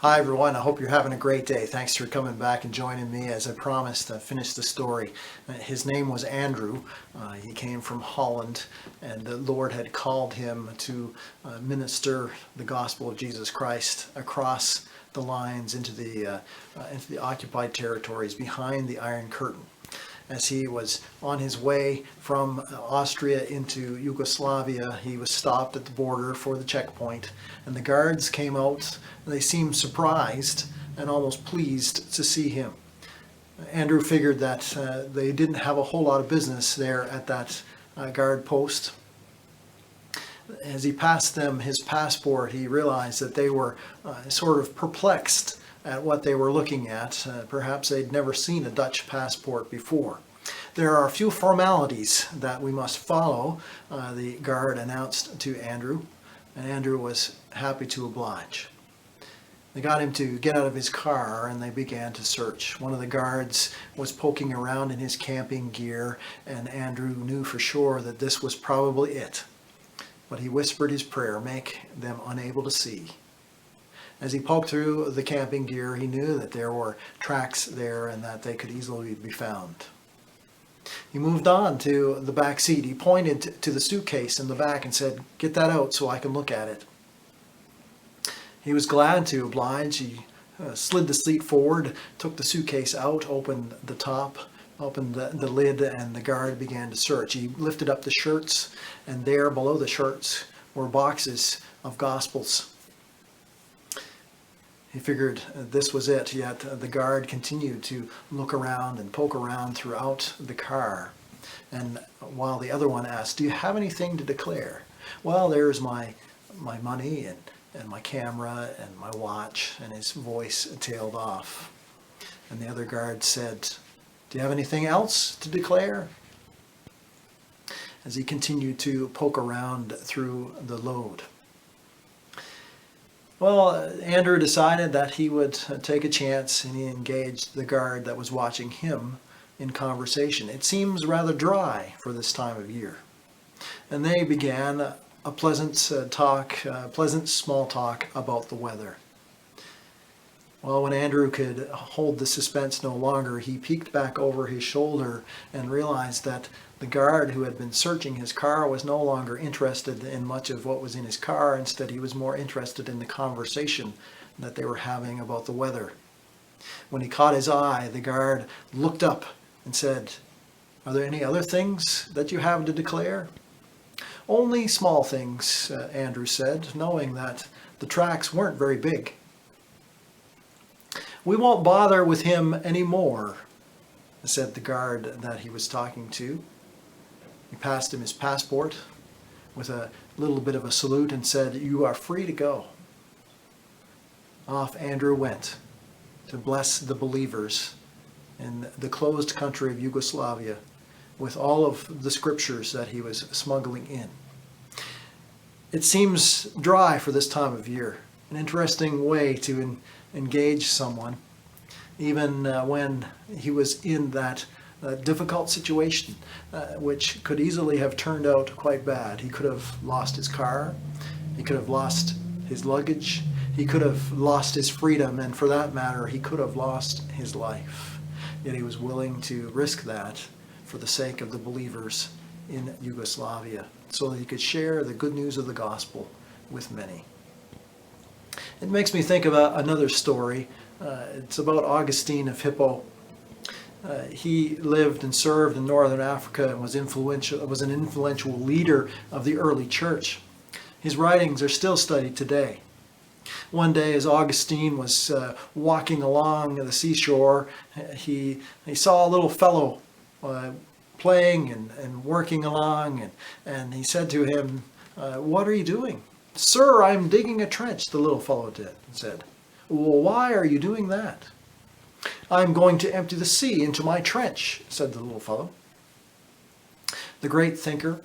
Hi everyone, I hope you're having a great day. Thanks for coming back and joining me as I promised to finish the story. His name was Andrew. He came from Holland and the Lord had called him to minister the gospel of Jesus Christ across the lines into the occupied territories behind the Iron Curtain. As he was on his way from Austria into Yugoslavia, he was stopped at the border for the checkpoint, and the guards came out. They seemed surprised and almost pleased to see him. Andrew figured that they didn't have a whole lot of business there at that guard post. As he passed them his passport, he realized that they were sort of perplexed at what they were looking at. Perhaps they'd never seen a Dutch passport before. There are a few formalities that we must follow, the guard announced to Andrew, and Andrew was happy to oblige. They got him to get out of his car and they began to search. One of the guards was poking around in his camping gear, and Andrew knew for sure that this was probably it. But he whispered his prayer, "Make them unable to see." As he poked through the camping gear, he knew that there were tracks there and that they could easily be found. He moved on to the back seat. He pointed to the suitcase in the back and said, "Get that out so I can look at it." He was glad to oblige. He slid the seat forward, took the suitcase out, opened the top, opened the lid, and the guard began to search. He lifted up the shirts, and there below the shirts were boxes of Gospels. He figured this was it, yet the guard continued to look around and poke around throughout the car. And while the other one asked, "Do you have anything to declare?" "Well, there's my money and my camera and my watch," and his voice tailed off. And the other guard said, "Do you have anything else to declare?" As he continued to poke around through the load. Well, Andrew decided that he would take a chance, and he engaged the guard that was watching him in conversation. It seems rather dry for this time of year. And they began a pleasant small talk about the weather. Well, when Andrew could hold the suspense no longer, he peeked back over his shoulder and realized that the guard who had been searching his car was no longer interested in much of what was in his car. Instead, he was more interested in the conversation that they were having about the weather. When he caught his eye, the guard looked up and said, "Are there any other things that you have to declare?" "Only small things," Andrew said, knowing that the tracks weren't very big. "We won't bother with him anymore," said the guard that he was talking to. He passed him his passport with a little bit of a salute and said, "You are free to go." Off Andrew went to bless the believers in the closed country of Yugoslavia with all of the scriptures that he was smuggling in. It seems dry for this time of year, an interesting way to engage someone, even when he was in that difficult situation, which could easily have turned out quite bad. He could have lost his car, he could have lost his luggage, he could have lost his freedom, and for that matter, he could have lost his life. Yet he was willing to risk that for the sake of the believers in Yugoslavia, so that he could share the good news of the gospel with many. It makes me think of another story. It's about Augustine of Hippo. He lived and served in northern Africa and was an influential leader of the early church. His writings are still studied today. One day, as Augustine was walking along the seashore, he saw a little fellow playing and working along, and he said to him, "What are you doing?" "Sir, I'm digging a trench," the little fellow said. "Well, why are you doing that?" "I'm going to empty the sea into my trench," said the little fellow. The great thinker,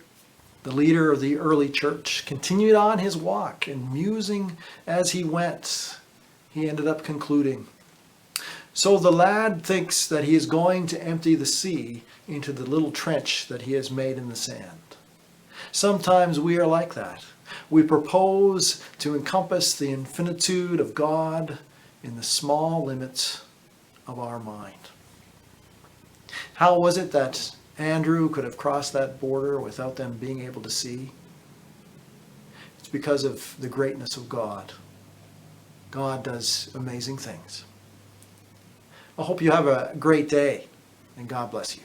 the leader of the early church, continued on his walk, and musing as he went, he ended up concluding, "So the lad thinks that he is going to empty the sea into the little trench that he has made in the sand." Sometimes we are like that. We propose to encompass the infinitude of God in the small limits of our mind. How was it that Andrew could have crossed that border without them being able to see? It's because of the greatness of God. God does amazing things. I hope you have a great day, and God bless you.